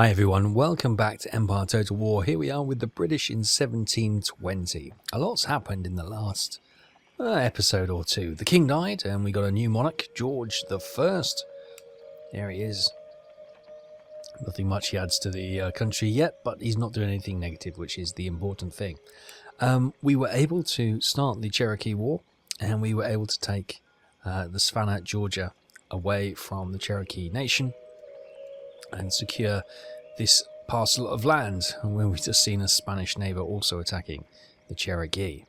Hi everyone, welcome back to Empire Total War. Here we are with the British in 1720. A lot's happened in the last episode or two. The king died and we got a new monarch, George the First. There he is. Nothing much he adds to the country yet, but he's not doing anything negative, which is the important thing. We were able to start the Cherokee War, and we were able to take the Savannah, Georgia, away from the Cherokee nation and secure this parcel of land, where we've just seen a Spanish neighbour also attacking the Cherokee.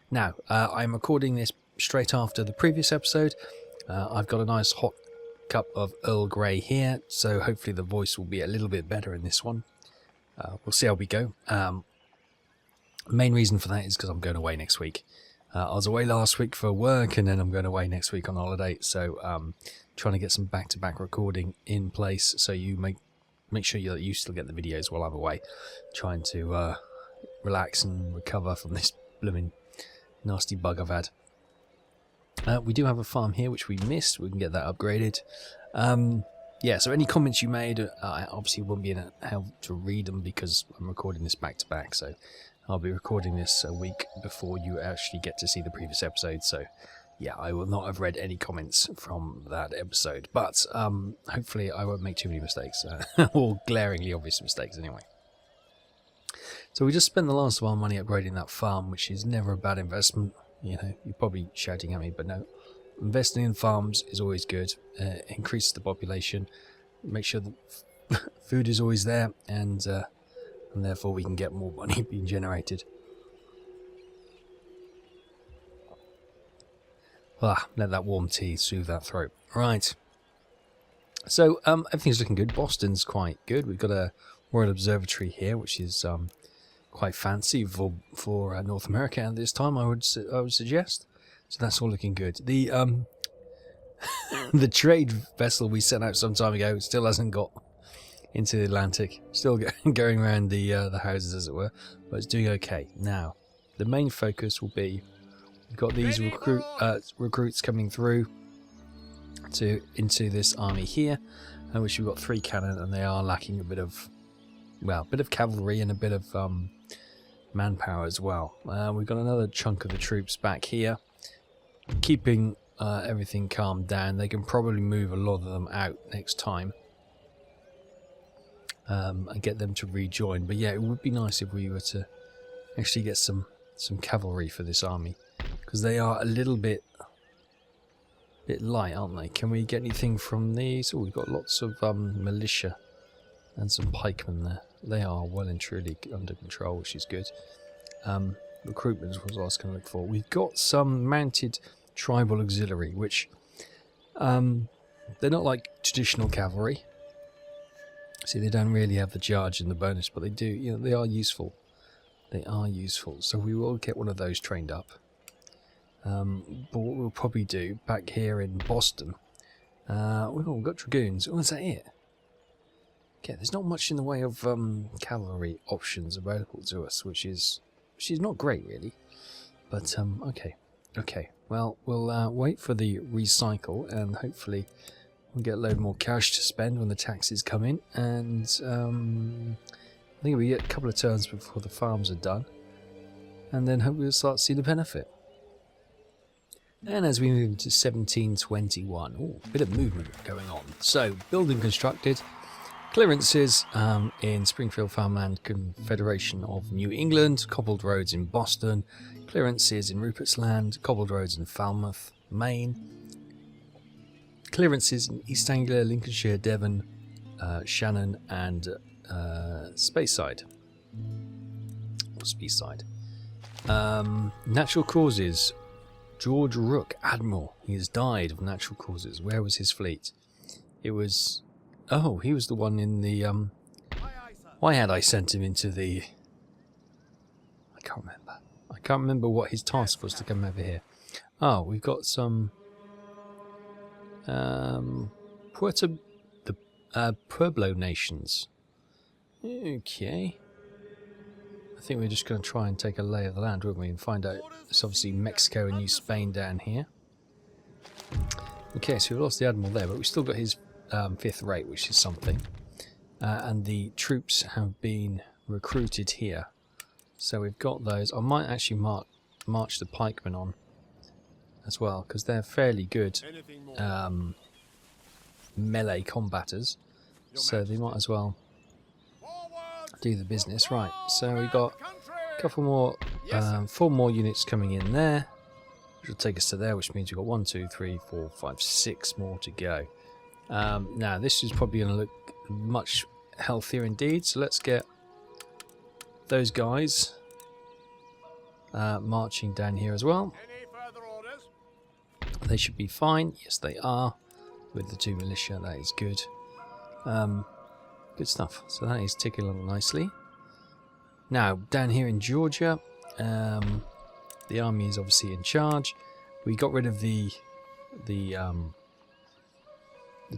Now, I'm recording this straight after the previous episode. I've got a nice hot cup of Earl Grey here, so hopefully the voice will be a little bit better in this one. We'll see how we go. The main reason for that is because I'm going away next week. I was away last week for work, and then I'm going away next week on holiday, so trying to get some back-to-back recording in place, so you make sure you still get the videos while I'm away. Trying to relax and recover from this blooming nasty bug I've had. We do have a farm here which we missed. We can get that upgraded. Yeah, so any comments you made, I obviously won't be able to read them because I'm recording this back-to-back, so I'll be recording this a week before you actually get to see the previous episode, so yeah, I will not have read any comments from that episode, but hopefully I won't make too many mistakes, or glaringly obvious mistakes anyway. So we just spent the last of our money upgrading that farm, which is never a bad investment. You know, you're probably shouting at me, but no. Investing in farms is always good. Increases the population, make sure that food is always there, and therefore we can get more money being generated. Let that warm tea soothe that throat. Right. So everything's looking good. Boston's quite good. We've got a Royal Observatory here, which is quite fancy for North America at this time, I would suggest. So that's all looking good. The the trade vessel we sent out some time ago still hasn't got into the Atlantic. Still going around the houses, as it were, but it's doing okay. Now, the main focus will be, we've got these recruits coming through into this army here, which we've got 3 cannon, and they are lacking a bit of cavalry and a bit of manpower as well. We've got another chunk of the troops back here, keeping everything calmed down. They can probably move a lot of them out next time and get them to rejoin. But yeah, it would be nice if we were to actually get some cavalry for this army, because they are a little bit light, aren't they? Can we get anything from these? Oh, we've got lots of militia and some pikemen there. They are well and truly under control, which is good. Recruitment was what I was going to look for. We've got some mounted tribal auxiliary, which they're not like traditional cavalry. See, they don't really have the charge and the bonus, but they do. You know, they are useful. They are useful. So we will get one of those trained up. But what we'll probably do back here in Boston, we've got dragoons. Oh, is that it? Okay, there's not much in the way of cavalry options available to us, which is not great really. But okay. Well, we'll wait for the recycle, and hopefully we'll get a load more cash to spend when the taxes come in. And I think we get a couple of turns before the farms are done, and then hopefully we'll start to see the benefit. And as we move into 1721, a bit of movement going on. So, building constructed. Clearances in Springfield Farmland Confederation of New England, cobbled roads in Boston, clearances in Rupert's Land, cobbled roads in Falmouth, Maine, clearances in East Anglia, Lincolnshire, Devon, Shannon, and Speyside. Natural causes. George Rooke, Admiral. He has died of natural causes. Where was his fleet? It was... Oh, he was the one in the, why had I sent him into the... I can't remember what his task was to come over here. Oh, we've got some... Pueblo nations. Okay. I think we're just going to try and take a lay of the land, won't we? And find out. It's obviously Mexico and New Spain down here. Okay, so we lost the Admiral there, but we've still got his 5th rate, which is something. and the troops have been recruited here. So we've got those. I might actually march the pikemen on as well, because they're fairly good melee combaters, so they might as well do the business. Right, so we got a couple more, 4 more units coming in there, which will take us to there, which means we've got 1, 2, 3, 4, 5, 6 more to go. Now this is probably going to look much healthier indeed, so let's get those guys marching down here as well. They should be fine. Yes, they are. With the 2 militia, that is good. Good stuff. So that is ticking along nicely. Now, down here in Georgia, the army is obviously in charge. We got rid of the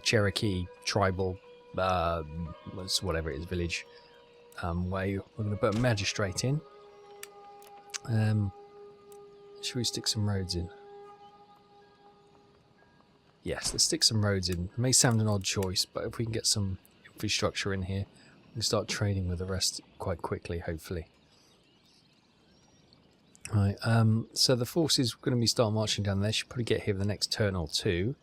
Cherokee tribal, whatever it is, village way. We're going to put a magistrate in. Should we stick some roads in? Yes, let's stick some roads in. It may sound an odd choice, but if we can get some infrastructure in here, we can start trading with the rest quite quickly, hopefully. Right, so the forces are going to be start marching down there. Should probably get here for the next turn or two.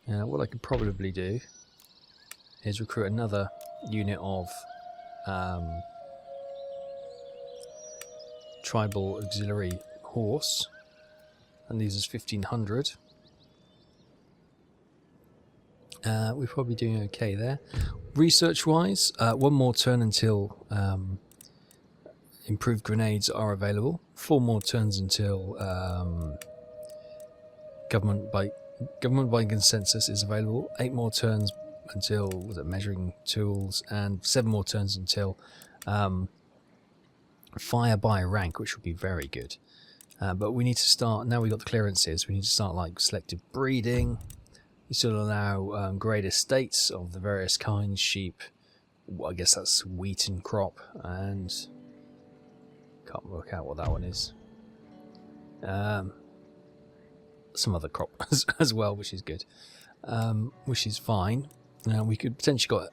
What I could probably do is recruit another unit of tribal auxiliary horse, and these is 1500. We're probably doing okay there. Research wise, 1 more turn until improved grenades are available. 4 more turns until government by consensus is available. 8 more turns until measuring tools, and 7 more turns until fire by rank, which would be very good. But we need to start, now we've got the clearances, we need to start like selective breeding. We still allow grade estates of the various kinds, sheep, I guess that's wheat and crop, and can't work out what that one is. Some other crop as well, which is good, which is fine. Now we could potentially got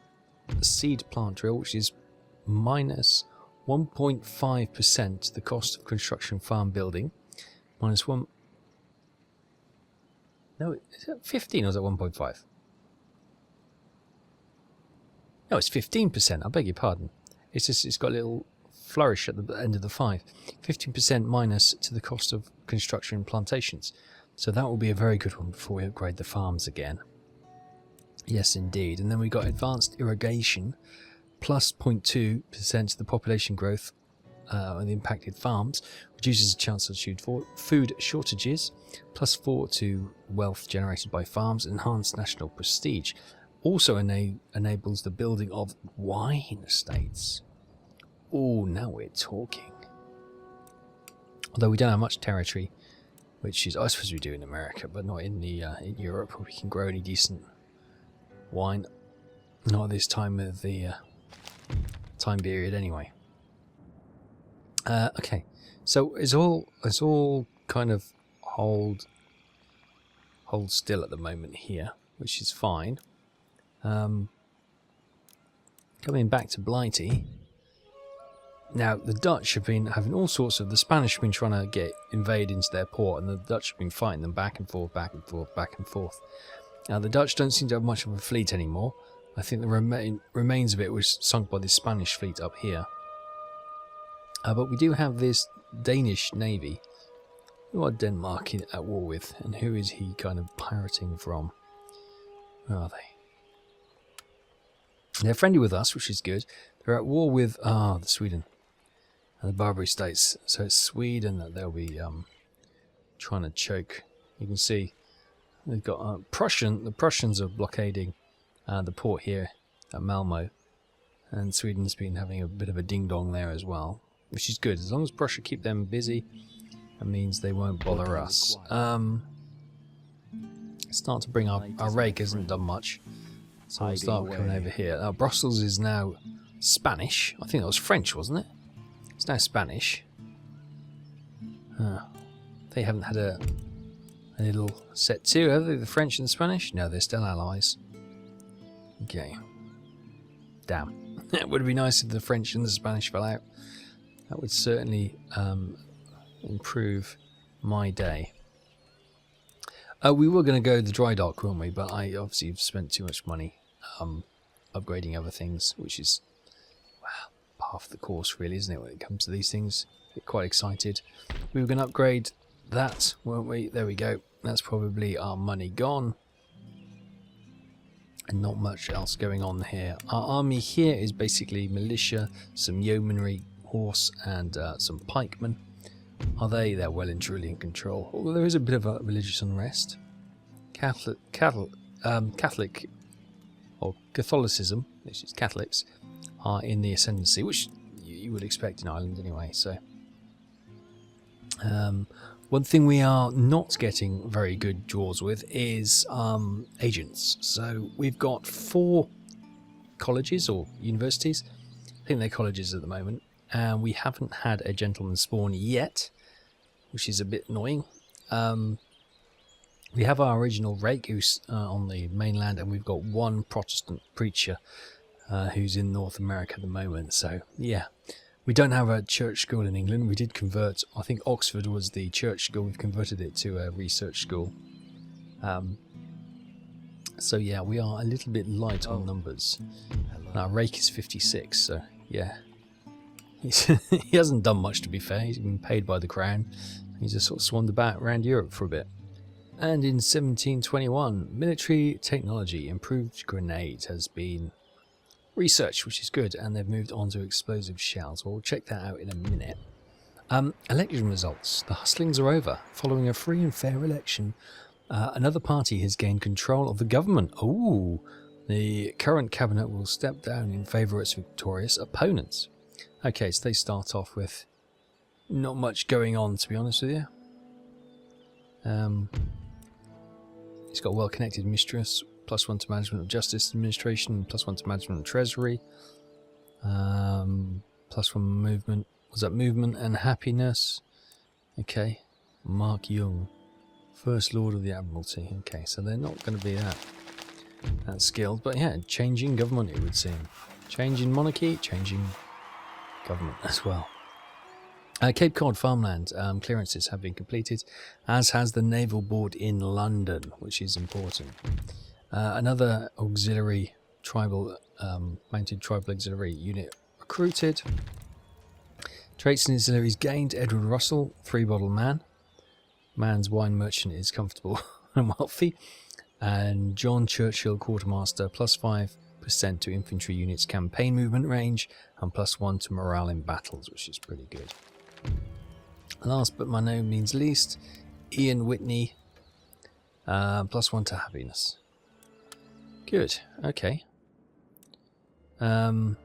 a seed plant drill, which is minus 1.5% the cost of construction farm building, minus 1. No, is it 15 or is it 1.5? No, it's 15%. I beg your pardon. It's just, it's got a little flourish at the end of the 5. 15% minus to the cost of construction plantations. So that will be a very good one before we upgrade the farms again. Yes, indeed. And then we got advanced irrigation, plus 0.2% to the population growth on the impacted farms, reduces the chance of food shortages, plus 4 to wealth generated by farms, enhanced national prestige. Also enables the building of wine estates. Oh, now we're talking. Although we don't have much territory, which is, I suppose we do in America, but not in the in Europe, where we can grow any decent wine. Not at this time of the time period, anyway. Okay, so it's all kind of hold still at the moment here, which is fine. Coming back to Blighty. Now the Dutch have been having all sorts of. The Spanish have been trying to invade into their port, and the Dutch have been fighting them back and forth, back and forth, back and forth. Now the Dutch don't seem to have much of a fleet anymore. I think the remains of it was sunk by the Spanish fleet up here. But we do have this Danish navy. Who are Denmark at war with, and who is he kind of pirating from? Where are they? They're friendly with us, which is good. They're at war with the Sweden and the Barbary states. So it's Sweden that they'll be trying to choke. You can see they've got the Prussians are blockading the port here at Malmo, and Sweden's been having a bit of a ding dong there as well, which is good. As long as Prussia keep them busy, that means they won't bother us. Start to bring our rake hasn't done much, so we'll start coming over here. Now Brussels is now Spanish. I think that was French, wasn't it? It's now Spanish. They haven't had a little set to, have they? The French and the Spanish? No, they're still allies. Okay. Damn. It would be nice if the French and the Spanish fell out. That would certainly improve my day. We were going to go to the dry dock, weren't we? But I obviously have spent too much money upgrading other things, which is half the course, really, isn't it, when it comes to these things? Get quite excited. We were going to upgrade that, weren't we? There we go. That's probably our money gone. And not much else going on here. Our army here is basically militia, some yeomanry, horse, and some pikemen. Are they? They're well and truly in control. Although there is a bit of a religious unrest. Catholic or Catholicism, which is Catholics, are in the ascendancy, which you would expect in Ireland anyway. So, one thing we are not getting very good draws with is agents. So we've got 4 colleges or universities. I think they're colleges at the moment. And we haven't had a gentleman spawn yet, which is a bit annoying. We have our original rake who's on the mainland, and we've got 1 Protestant preacher who's in North America at the moment. So, yeah. We don't have a church school in England. We did convert, I think Oxford was the church school. We've converted it to a research school. So yeah, we are a little bit light on numbers. Our rake is 56, so yeah. He hasn't done much, to be fair. He's been paid by the crown. He's just sort of swanned about around Europe for a bit. And in 1721, military technology, improved grenades has been research, which is good, and they've moved on to explosive shells. Well, we'll check that out in a minute. Election results. The hustlings are over. Following a free and fair election, another party has gained control of the government. Ooh, the current cabinet will step down in favour of its victorious opponents. Okay, so they start off with not much going on, to be honest with you. He's got a well-connected mistress. +1 to management of justice administration, +1 to management of treasury, +1 movement. Was that movement and happiness? Okay. Mark Young, First Lord of the Admiralty. Okay, so they're not going to be that skilled, but yeah, changing government, it would seem. Changing monarchy, changing government as well. Cape Cod farmland clearances have been completed, as has the Naval Board in London, which is important. Another auxiliary tribal, mounted tribal auxiliary unit recruited. Traits and auxiliaries gained. Edward Russell, 3-bottle man. Man's wine merchant is comfortable and wealthy. And John Churchill, quartermaster, +5% to infantry units campaign movement range, and +1 to morale in battles, which is pretty good. Last but by no means least, Ian Whitney, +1 to happiness. Good, okay. Where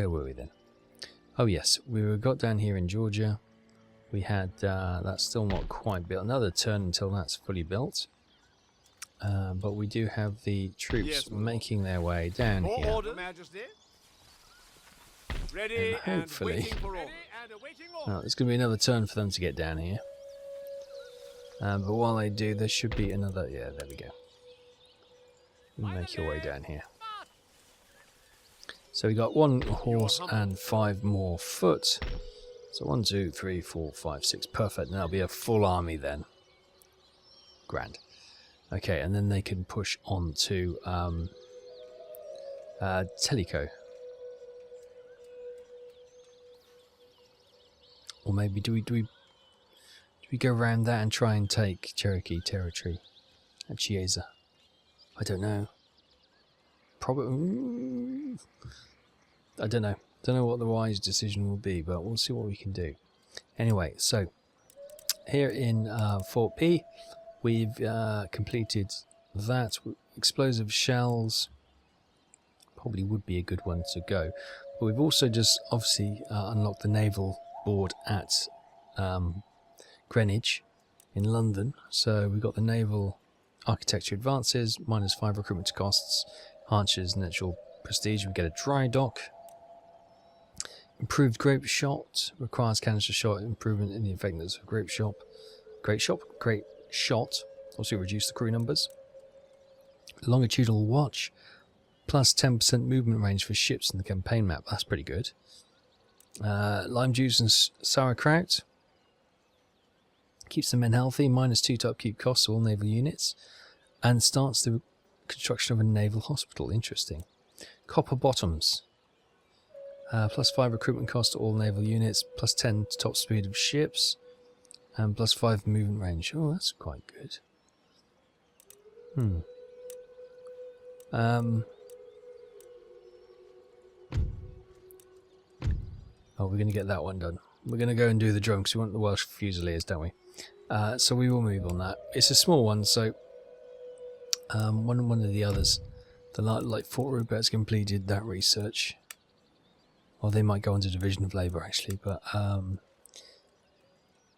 were we then? Oh yes, we got down here in Georgia. We had, that's still not quite built. Another turn until that's fully built. But we do have the troops making their way down here. Order, Majesty. Ready and hopefully, and there's going to be another turn for them to get down here. But while they do, there should be another... Yeah, there we go. You make your way down here. So we got 1 horse and 5 more foot. So 1, 2, 3, 4, 5, 6. Perfect. And that'll be a full army then. Grand. Okay, and then they can push on to Tellico. Or maybe do we go around that and try and take Cherokee territory at Chiesa? I don't know. Probably. I don't know. Don't know what the wise decision will be, but we'll see what we can do. Anyway, so here in Fort P, we've completed that. Explosive shells probably would be a good one to go. But we've also just obviously unlocked the Naval Board at Greenwich in London. So we've got the Naval Architecture Advances, -5 recruitment to costs, Archers natural prestige. We get a dry dock. Improved grape shot, requires canister shot, improvement in the effectiveness of grape shot. Also reduce the crew numbers. Longitudinal watch, Plus 10% movement range for ships in the campaign map. That's pretty good. Lime juice and sauerkraut. Keeps the men healthy. -2 to upkeep costs of all naval units. And starts the construction of a naval hospital. Interesting. Copper bottoms. +5 recruitment cost to all naval units. +10 to top speed of ships. And +5 movement range. Oh, that's quite good. Oh, we're going to get that one done. We're going to go and do the drone because we want the Welsh Fusiliers, don't we? So we will move on that. It's a small one, so one of the others, the like Fort Rupert's completed that research. Or they might go on to Division of Labour actually, but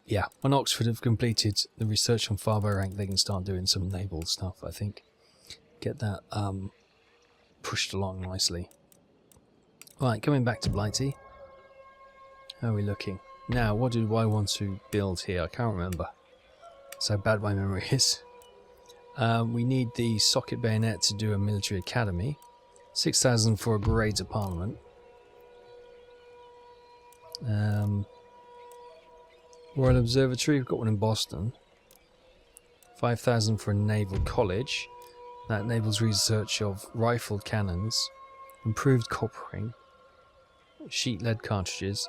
yeah, when Oxford have completed the research on Farbo rank, they can start doing some naval stuff, I think. Get that pushed along nicely. Right, coming back to Blighty. How are we looking? Now, what do I want to build here? I can't remember. That's how bad my memory is. We need the socket bayonet to do a military academy. 6,000 for a grades of parliament. Royal Observatory, we've got one in Boston. 5,000 for a naval college. That enables research of rifled cannons, improved coppering, sheet lead cartridges,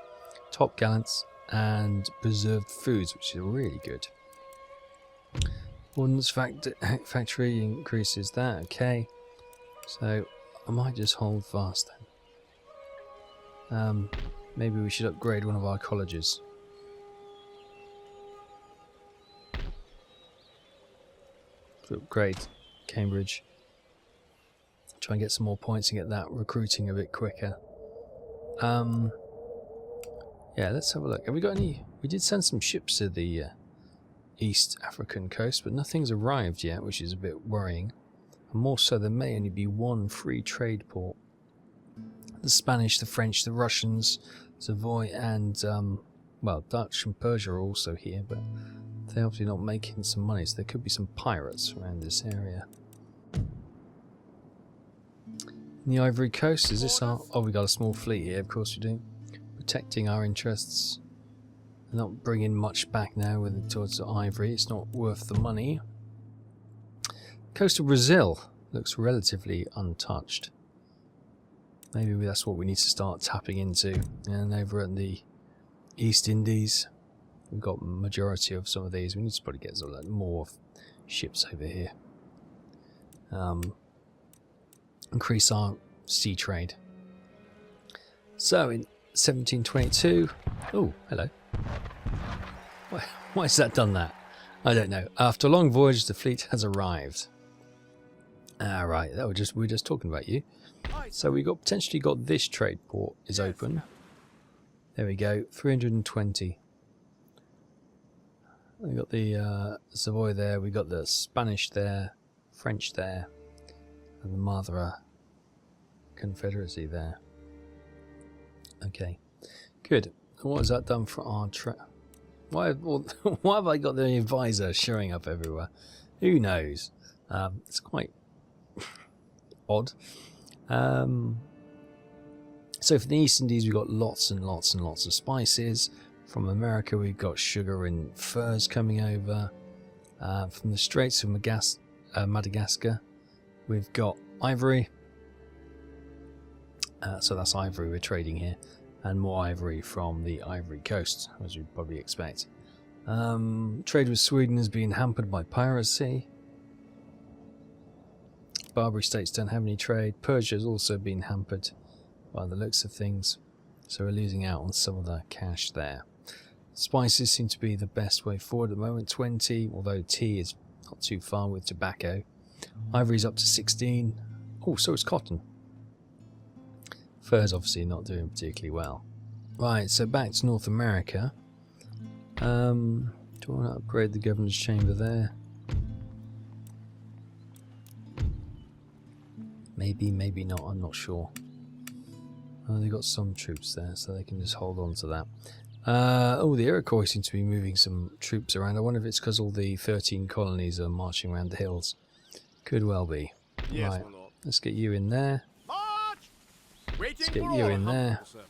top gallants, and preserved foods, which is really good. Ordnance factory increases that, okay. So I might just hold fast then. Maybe we should upgrade one of our colleges. To upgrade Cambridge. Try and get some more points and get that recruiting a bit quicker. Yeah, let's have a look. Have we got any? We did send some ships to the East African coast, but nothing's arrived yet, which is a bit worrying. And more so, there may only be one free trade port. The Spanish, the French, the Russians, Savoy, and well, Dutch and Persia are also here, but they're obviously not making some money, so there could be some pirates around this area. In the Ivory Coast, is this our... Oh, we got a small fleet here, of course we do. Protecting our interests. They're not bringing much back now with towards the Ivory, it's not worth the money. Coast of Brazil looks relatively untouched. Maybe that's what we need to start tapping into. And over at the East Indies, we've got majority of some of these. We need to probably get some more ships over here. Increase our sea trade. So in 1722, oh, hello. Why has that done that? I don't know. After a long voyage, the fleet has arrived. Ah, right. That we were just talking about you. So we potentially got this trade port is open. There we go. 320. We got the Savoy there. We got the Spanish there, French there, and the Madra Confederacy there. Okay, good. What has that done for our why have I got the advisor showing up everywhere? Who knows? It's quite odd. So for the East Indies, we've got lots and lots and lots of spices. From America, we've got sugar and furs coming over. From the Straits of Madagascar, we've got ivory. So that's ivory we're trading here. And more ivory from the Ivory Coast, as you'd probably expect. Trade with Sweden has been hampered by piracy. Barbary states don't have any trade. Persia has also been hampered by the looks of things. So we're losing out on some of the cash there. Spices seem to be the best way forward at the moment. 20, although tea is not too far with tobacco. Ivory's up to 16. Oh, so is cotton. Fur's obviously not doing particularly well. Right, so back to North America. Do I want to upgrade the governor's chamber there? Maybe, maybe not, I'm not sure. They've got some troops there, so they can just hold on to that. Oh, the Iroquois seem to be moving some troops around. I wonder if it's because all the 13 colonies are marching around the hills. Could well be. Yes, right, let's get you in there. Waiting get for you in order, there. humble servant.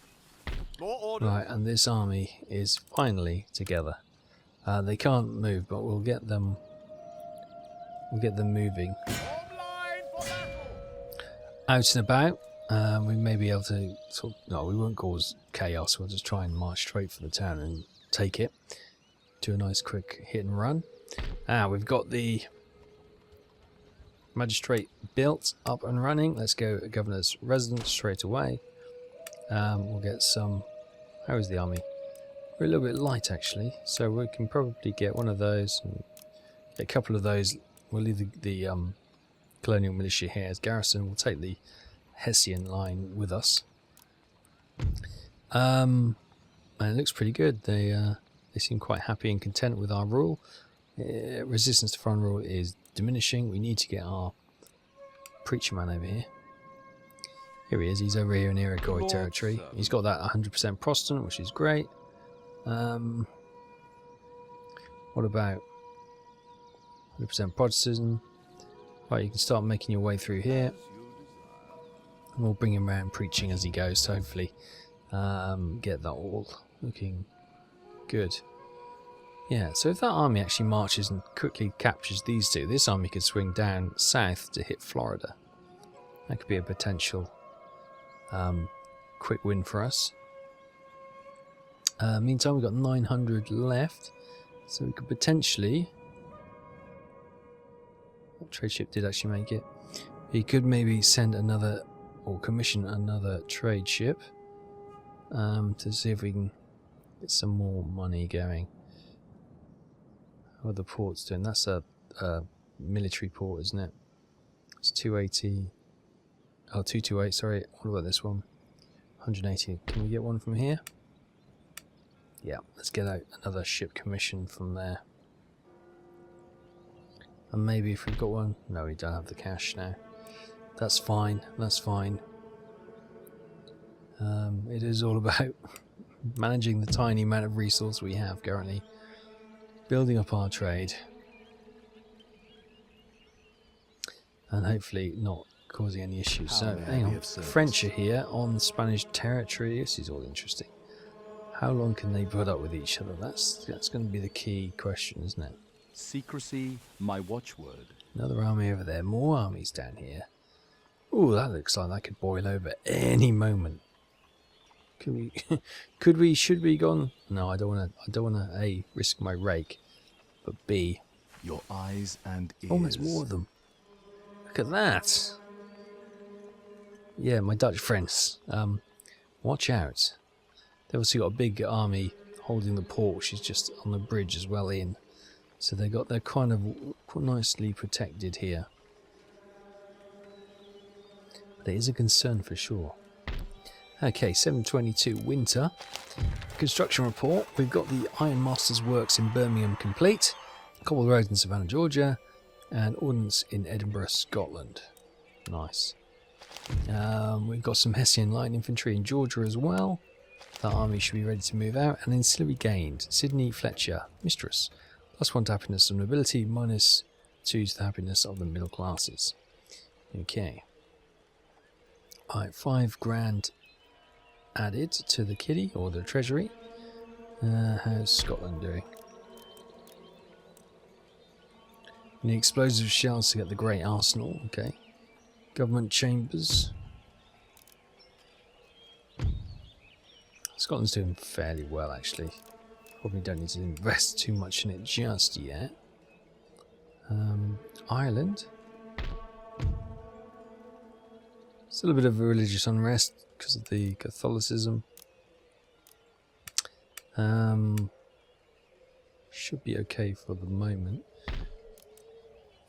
More orders. Right, and this army is finally together. They can't move, but we'll get them. We'll get them moving. Form line for battle. Out and about. We may be able to sort of, no, we won't cause chaos. We'll just try and march straight for the town and take it. Do a nice quick hit and run. We've got the magistrate built, up and running. Let's go governor's residence straight away. We'll get some. How is the army? We're a little bit light actually, so we can probably get one of those. And get a couple of those. We'll leave the colonial militia here as garrison. We'll take the Hessian line with us. And it looks pretty good. They seem quite happy and content with our rule. Resistance to foreign rule is diminishing. We need to get our preacher man over here. Here he is. He's over here in Iroquois territory. He's got that 100% Protestant, which is great. What about 100% Protestantism? Right, you can start making your way through here. And we'll bring him around preaching as he goes to hopefully get that all looking good. Yeah, so if that army actually marches and quickly captures these two, this army could swing down south to hit Florida. That could be a potential quick win for us. Meantime, we've got 900 left, so we could potentially... That trade ship did actually make it. He could maybe send another, or commission another trade ship to see if we can get some more money going. How are the ports doing? That's a military port, isn't it? It's 280. Oh, 228, sorry. What about this one? 180. Can we get one from here? Yeah, let's get out another ship commission from there. And maybe if we've got one... No, we don't have the cash now. That's fine, that's fine. It is all about managing the tiny amount of resource we have currently. Building up our trade. And hopefully not causing any issues. So, hang on. The French are here on Spanish territory. This is all interesting. How long can they put up with each other? That's going to be the key question, isn't it? Secrecy, my watchword. Another army over there. More armies down here. Ooh, that looks like that could boil over any moment. Could we? Could we? Should we go on? No, I don't want to. I don't want to A, risk my rake, but B. Your eyes and ears. Oh, there's more of them. Look at that. Yeah, my Dutch friends. Watch out. They've obviously got a big army holding the port, which is just on the bridge as well in. So they're kind of nicely protected here. But it is a concern for sure. Okay, 722 winter. Construction report. We've got the Ironmasters Works in Birmingham complete. Cobble Road in Savannah, Georgia. And Ordnance in Edinburgh, Scotland. Nice. We've got some Hessian Light Infantry in Georgia as well. That army should be ready to move out. And ancillary gained. Sydney Fletcher, Mistress. +1 to happiness of nobility, -2 to the happiness of the middle classes. Okay. Alright, 5 grand added to the kitty, or the treasury. How's Scotland doing? We need explosive shells to get the Great Arsenal, okay. Government chambers. Scotland's doing fairly well, actually. Probably don't need to invest too much in it just yet. Ireland. Still a bit of a religious unrest because of the Catholicism. Should be okay for the moment.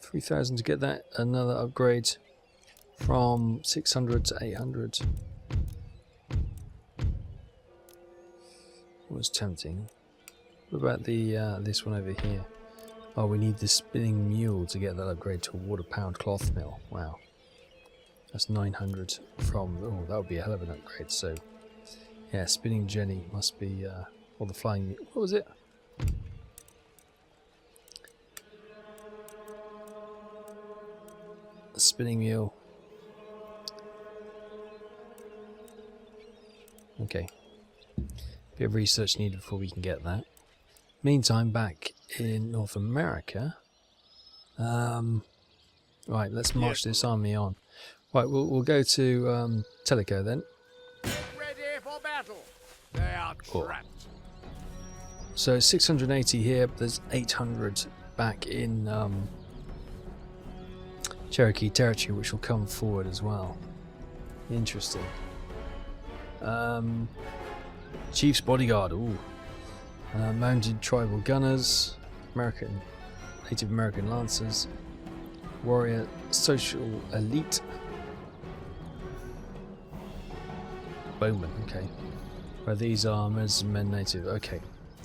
3,000 to get that. Another upgrade from 600 to 800. Was tempting. What about the this one over here? Oh, we need the spinning mule to get that upgrade to a water-powered cloth mill. Wow. That's 900 from... Oh, that would be a hell of an upgrade. So, yeah, spinning jenny must be... or the flying mule. What was it? The spinning mule. Okay. Bit of research needed before we can get that. Meantime, back in North America. Right, let's march this army on. Right, we'll go to Tellico then. Ready for battle. They are Oh. trapped. So 680 here, but there's 800 back in Cherokee territory, which will come forward as well. Interesting. Chief's bodyguard. Ooh. Mounted tribal gunners, Native American lancers, warrior social elite, bowmen. Okay. Well, these are men native. Okay.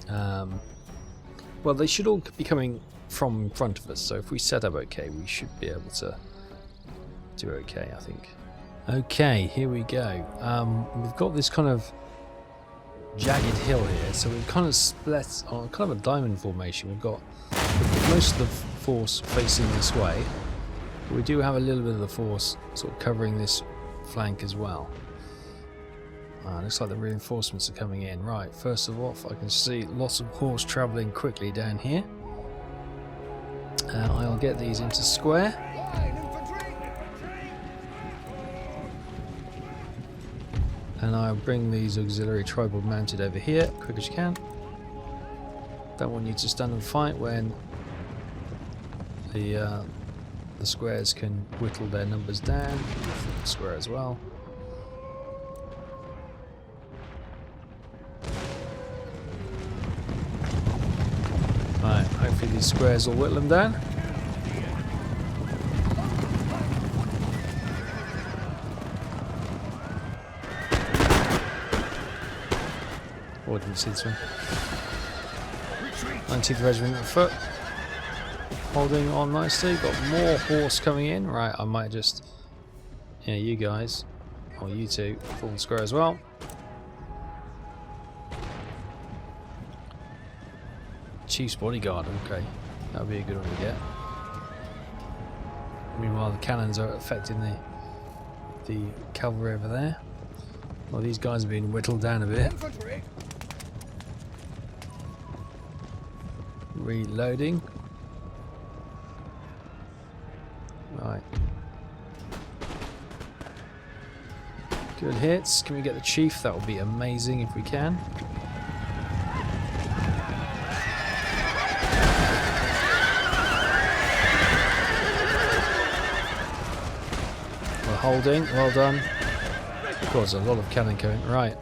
Well, they should all be coming from in front of us, so if we set up okay, we should be able to do okay, I think. Okay, here we go. We've got this kind of jagged hill here, so we've kind of split on kind of a diamond formation. We've got most of the force facing this way, but we do have a little bit of the force sort of covering this flank as well. Looks like the reinforcements are coming in. Right, first of all, I can see lots of horse travelling quickly down here. I'll get these into square. And I'll bring these auxiliary tribal mounted over here, quick as you can. Don't want you to stand and fight when the squares can whittle their numbers down. Square as well. Right, hopefully these squares will whittle them down. Oh, I didn't see this one. 19th Regiment of Foot. Holding on nicely. Got more horse coming in. Right, I might just... Yeah, you guys. Or you two. Full square as well. Chief's bodyguard. Okay. That would be a good one to get. Meanwhile, the cannons are affecting the cavalry over there. Well, these guys have been whittled down a bit. Reloading. Right. Good hits. Can we get the chief? That would be amazing if we can. We're holding. Well done. Of course, a lot of cannon coming. Right.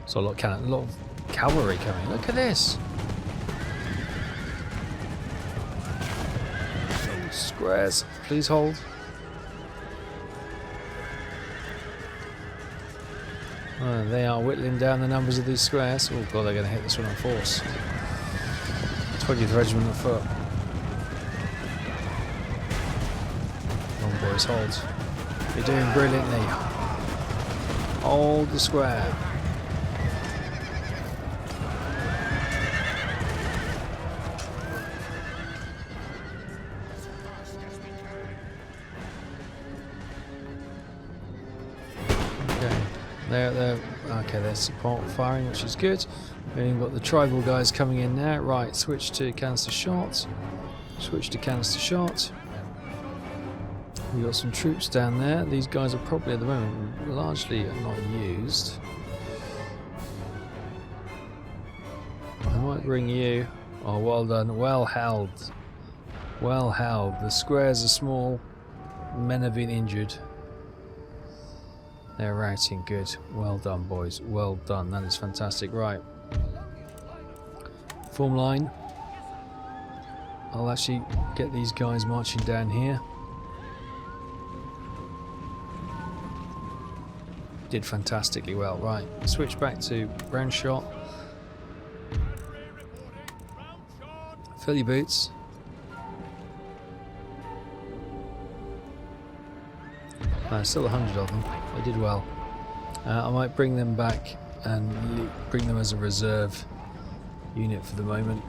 So a lot of cannon. A lot of cavalry coming. Look at this. Squares, please hold. They are whittling down the numbers of these squares. Oh god, they're going to hit this one on force. 20th Regiment of Foot. Come on boys, hold. You're doing brilliantly. Hold the square. They're support firing, which is good. We've got the tribal guys coming in now. Right, switch to canister shot. Switch to canister shot. We've got some troops down there. These guys are probably at the moment largely not used. I might bring you. Oh, well done. Well held. Well held. The squares are small. Men have been injured. They're routing good. Well done, boys. Well done. That is fantastic. Right. Form line. I'll actually get these guys marching down here. Did fantastically well. Right. Switch back to round shot. Fill your boots. Still 100 of them. They did well. I might bring them back and bring them as a reserve unit for the moment.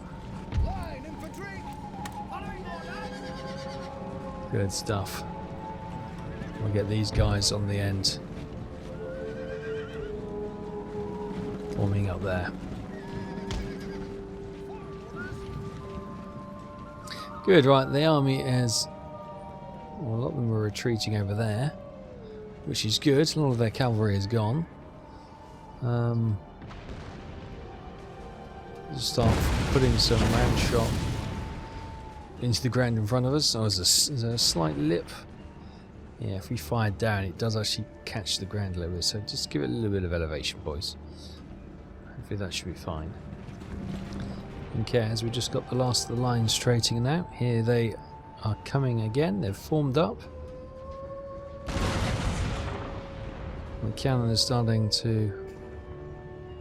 Good stuff. We'll get these guys on the end forming up there. Good, right, the army is... Well, a lot of them are retreating over there, which is good. A lot of their cavalry is gone. Just start putting some round shot into the ground in front of us. Oh, there's a slight lip. Yeah, if we fire down, it does actually catch the ground a little bit. So just give it a little bit of elevation, boys. Hopefully that should be fine. Okay, as we just got the last of the lines straightening out. Here they are coming again. They've formed up. The cannon is starting to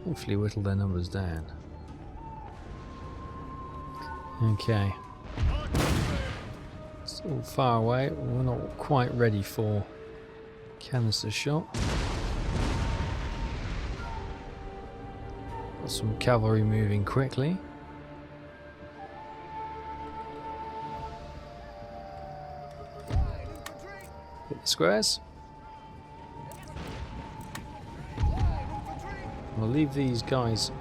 hopefully whittle their numbers down. Okay. Still far away. We're not quite ready for canister shot. Got some cavalry moving quickly. Hit the squares. We'll leave these guys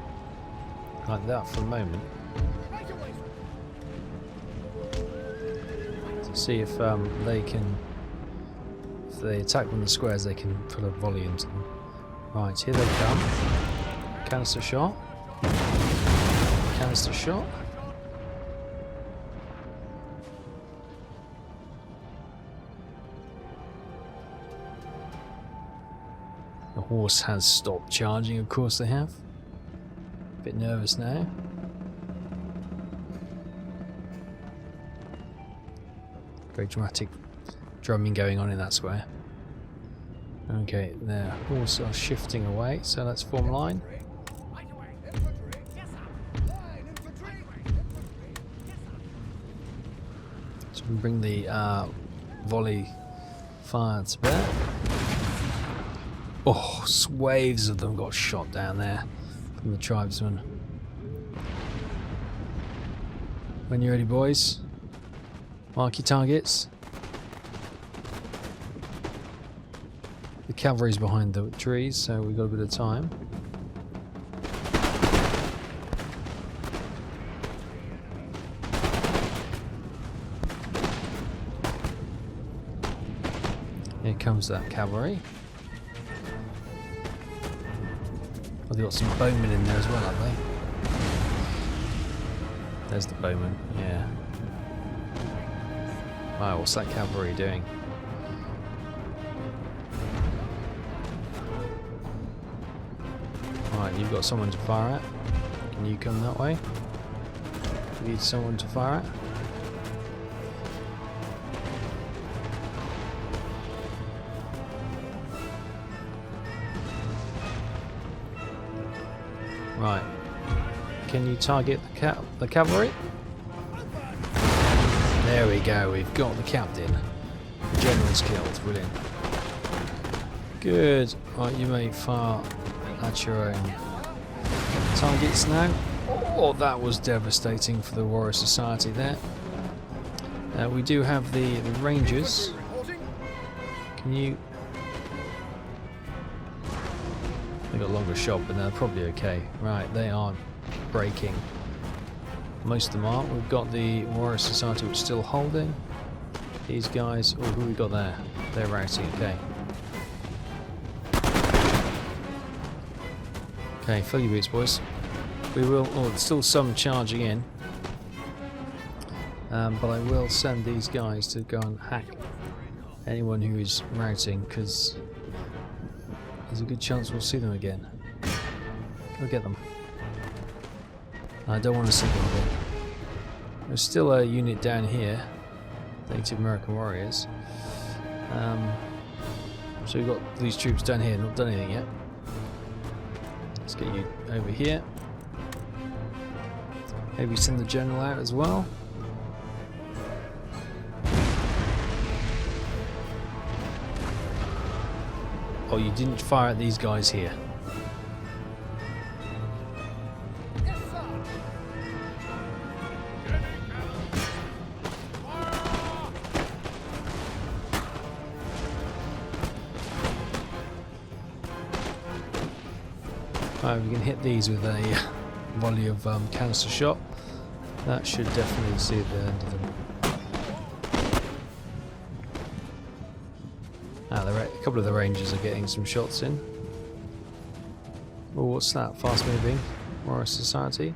like that for a moment. To see if they can, if they attack one of the squares, they can put a volley into them. Right, here they come. Canister shot. Canister shot. The horse has stopped charging, of course they have. A bit nervous now. Very dramatic drumming going on in that square. Okay, their horse are shifting away, so let's form line. So we bring the volley fire to bear. Oh, swathes of them got shot down there from the tribesmen. When you're ready, boys, mark your targets. The cavalry's behind the trees, so we've got a bit of time. Here comes that cavalry. Oh, they've got some bowmen in there as well, have they? There's the bowman, yeah. Wow, what's that cavalry doing? Right, you've got someone to fire at. Can you come that way? You need someone to fire at. Right. Can you target the cavalry? There we go, we've got the captain. The general's killed, brilliant. Good. Right, you may fire at your own targets now. Oh, that was devastating for the Warrior Society there. We do have the Rangers. Can you... They got a longer shot, but they're probably okay. Right, they are breaking. Most of them are. We've got the Warrior Society, which is still holding. These guys... Oh, who we got there? They're routing, okay. Okay, fill your boots, boys. We will... Oh, there's still some charging in. But I will send these guys to go and hack anyone who is routing, because there's a good chance we'll see them again. Go get them. I don't want to see them again. There's still a unit down here. Native American warriors. So we've got these troops down here, not done anything yet. Let's get you over here. Maybe send the general out as well. Oh, you didn't fire at these guys here. Right, we can hit these with a volley of canister shot. That should definitely see the end of them. A couple of the rangers are getting some shots in. Oh, what's that? Fast moving Warrior Society.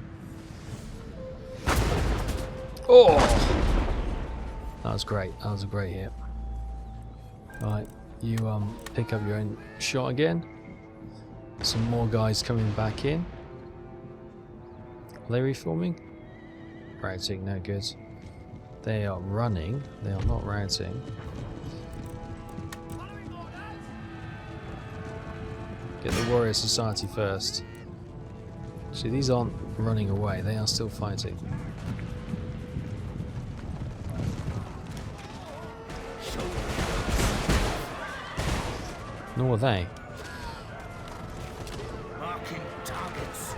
Oh! That was great. That was a great hit. Right, you pick up your own shot again. Some more guys coming back in. Are they reforming? Routing, no good. They are running. They are not routing. Get the Warrior Society first. See, these aren't running away. They are still fighting. Nor are they. Marking targets.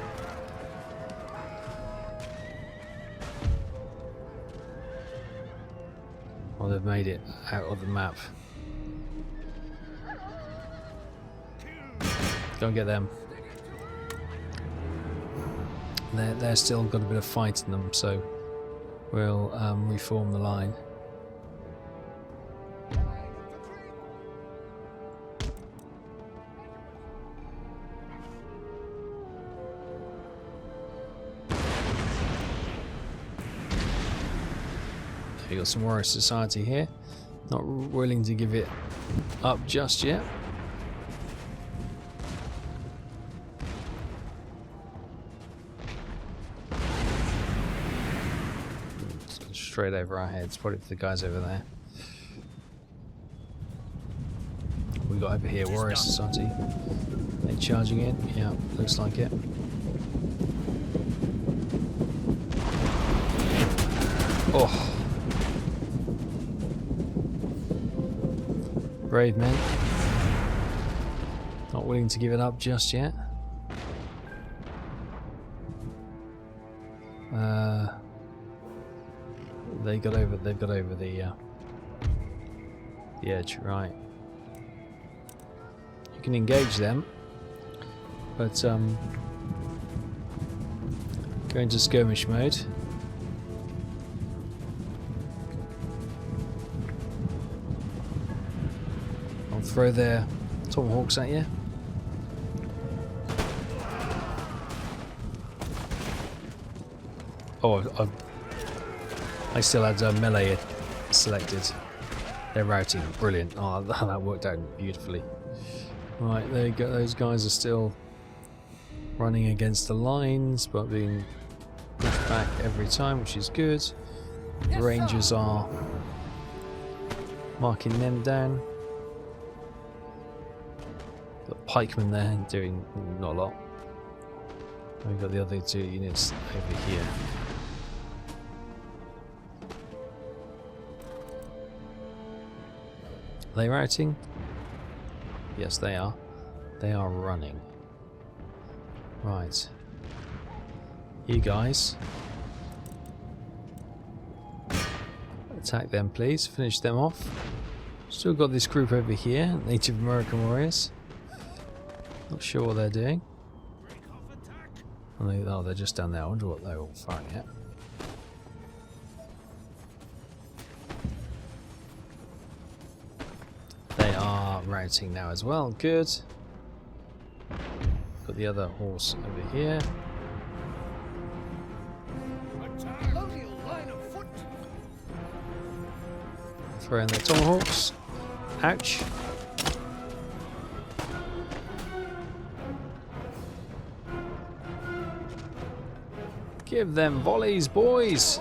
Well, they've made it out of the map. Go and get them. They're still got a bit of fight in them, so we'll reform the line. We got some Warrior Society here. Not willing to give it up just yet. Straight over our heads, probably for the guys over there. We got over here Warrior Society. They charging in? Yeah, looks like it. Oh. Brave men. Not willing to give it up just yet. They've got over the edge, right. You can engage them, but go into skirmish mode. I'll throw their tomahawks at you. Oh, I still had melee selected. They're routing, brilliant. Oh, that worked out beautifully. Right, there you go. Those guys are still running against the lines, but being pushed back every time, which is good. The Rangers are marking them down. Got pikemen there doing not a lot. We've got the other two units over here. Are they routing? Yes, they are. They are running. Right. You guys. Attack them, please. Finish them off. Still got this group over here. Native American warriors. Not sure what they're doing. Oh, they're just down there. I wonder what they're all firing at. They are routing now as well. Good. Got the other horse over here. Colonial line of foot. Throw in their tomahawks. Ouch. Give them volleys, boys.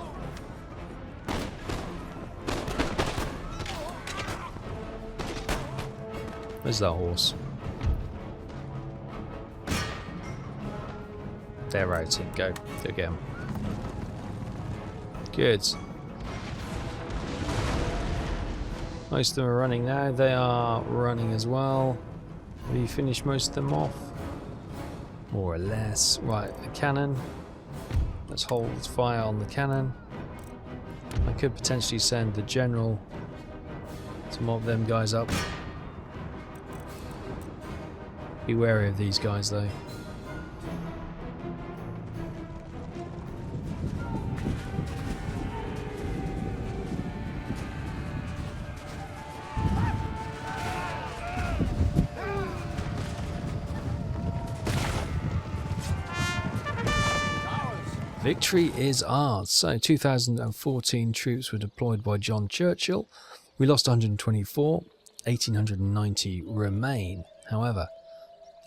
Where's that horse? They're routing. Go get him. Good. Most of them are running now. They are running as well. Have you finished most of them off? More or less. Right, the cannon. Let's hold fire on the cannon. I could potentially send the general to mob them guys up. Be wary of these guys though. Victory is ours. So 2014 troops were deployed by John Churchill. We lost 124, 1890 remain. However,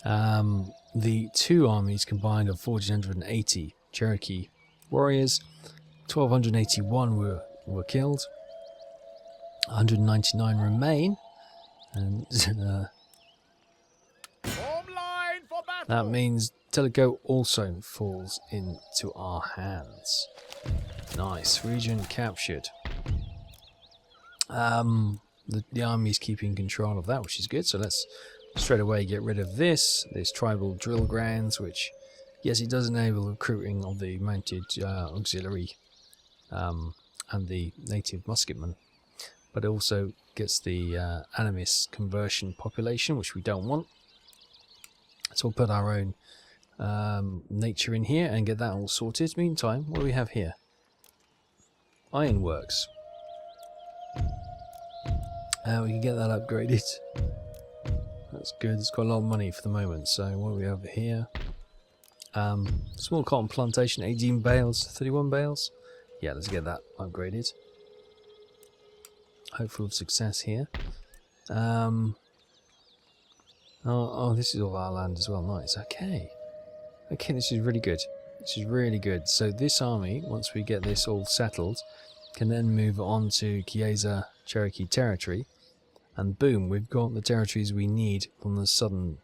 the two armies combined of 1480 Cherokee warriors, 1281 were killed, 199 remain, and Form line for battle. that means Tellico also falls into our hands. Nice, region captured. The army's keeping control of that, which is good. So let's straight away get rid of this tribal drill grounds, which, yes, it does enable recruiting of the mounted auxiliary and the native musketmen, but it also gets the animus conversion population, which we don't want. So we'll put our own nature in here and get that all sorted. Meantime, what do we have here? Ironworks. We can get that upgraded. That's good. It's got a lot of money for the moment. So what do we have here? Small cotton plantation, 18 bales, 31 bales. Yeah, let's get that upgraded. Hopeful of success here. Oh, this is all our land as well. Nice. Okay, this is really good. This is really good. So this army, once we get this all settled, can then move on to Chiesa Cherokee territory, and boom, we've got the territories we need from the southern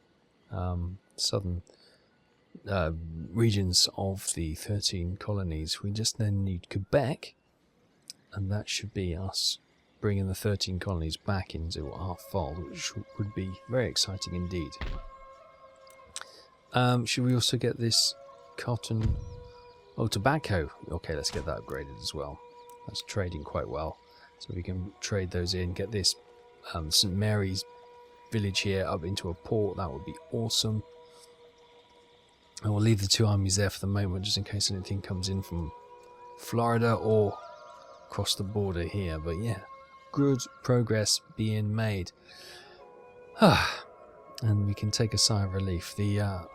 regions of the 13 colonies. We just then need Quebec, and that should be us bringing the 13 colonies back into our fold, which would be very exciting indeed. Should we also get this cotton? Oh, tobacco. Okay, let's get that upgraded as well. That's trading quite well, so we can trade those in, get this St. Mary's village here up into a port. That would be awesome. And we'll leave the two armies there for the moment, just in case anything comes in from Florida or across the border here. But yeah, good progress being made. And we can take a sigh of relief. The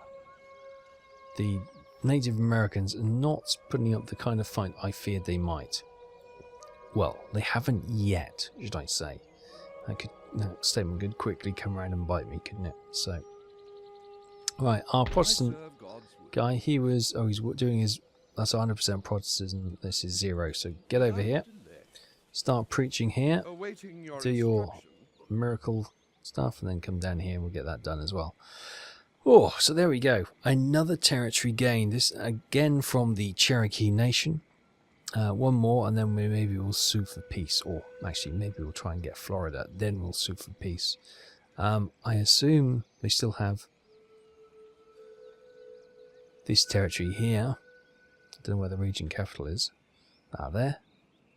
Native Americans are not putting up the kind of fight I feared they might. Well, they haven't yet, should I say. That statement could quickly come around and bite me, couldn't it? So, right, our Protestant guy, he's doing his, that's 100% Protestantism, this is 0, so get over here, start preaching here, do your miracle stuff, and then come down here and we'll get that done as well. Oh, so there we go, another territory gained, this again from the Cherokee Nation. One more, and then maybe we'll sue for peace, or actually maybe we'll try and get Florida, then we'll sue for peace. I assume they still have this territory here. I don't know where the region capital is. There?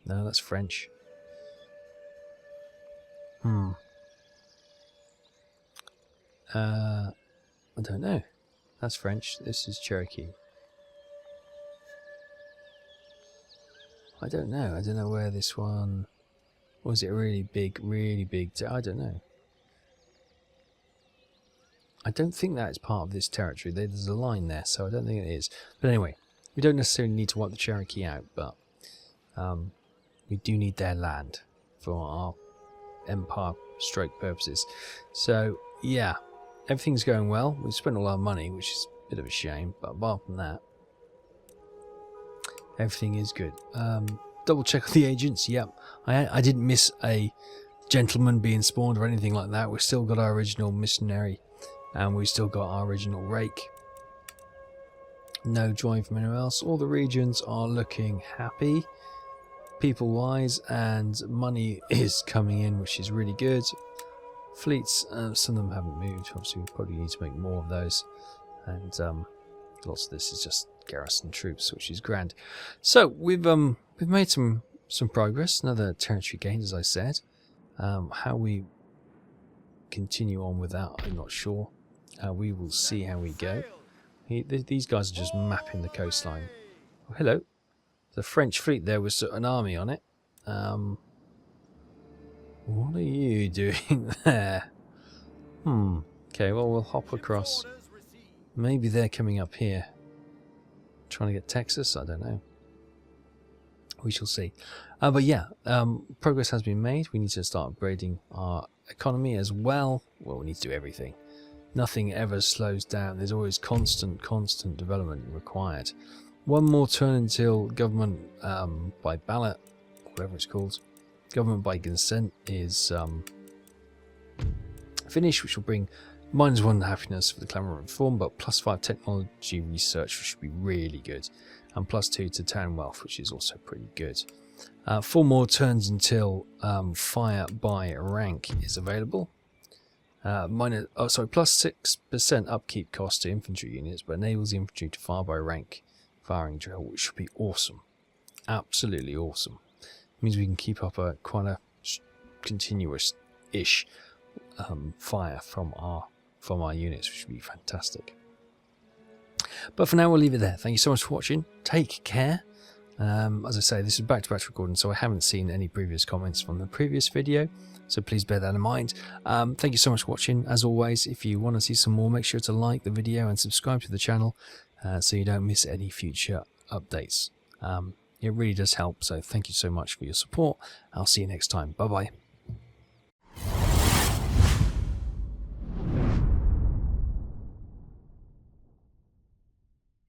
No, that's French. I don't know. That's French. This is Cherokee. I don't know. I don't know where this one... Was it really big? I don't know. I don't think that is part of this territory. There's a line there, so I don't think it is. But anyway, we don't necessarily need to wipe the Cherokee out, but we do need their land for our empire stroke purposes. So, yeah, everything's going well. We've spent all our money, which is a bit of a shame, but apart from that, everything is good. Double check on the agents. Yep, I didn't miss a gentleman being spawned or anything like that. We've still got our original missionary, and we've still got our original rake. No join from anyone else. All the regions are looking happy, people-wise, and money is coming in, which is really good. Fleets, some of them haven't moved. Obviously, we probably need to make more of those, and lots of this is just garrison troops, which is grand. So we've made some progress. Another territory gained, as I said. How we continue on with that, I'm not sure. We will see how we go. These guys are just mapping the coastline. Oh, hello. The French fleet there with an army on it. What are you doing there? Okay, well, we'll hop across. Maybe they're coming up here. Trying to get Texas? I don't know. We shall see. But yeah, progress has been made. We need to start upgrading our economy as well. Well, we need to do everything. Nothing ever slows down. There's always constant development required. One more turn until government by ballot, whatever it's called, government by consent is finished, which will bring -1 happiness for the Clamour of Reform, but +5 technology research, which should be really good, and +2 to town wealth, which is also pretty good. 4 more turns until fire by rank is available. +6% upkeep cost to infantry units, but enables the infantry to fire by rank firing drill, which should be awesome. Absolutely awesome. It means we can keep up quite a continuous-ish fire from our units, which would be fantastic. But for now, we'll leave it there. Thank you so much for watching. Take care. As I say, this is back-to-back recording, so I haven't seen any previous comments from the previous video, so please bear that in mind. Thank you so much for watching. As always, if you want to see some more, make sure to like the video and subscribe to the channel so you don't miss any future updates. It really does help, so thank you so much for your support. I'll see you next time. Bye-bye.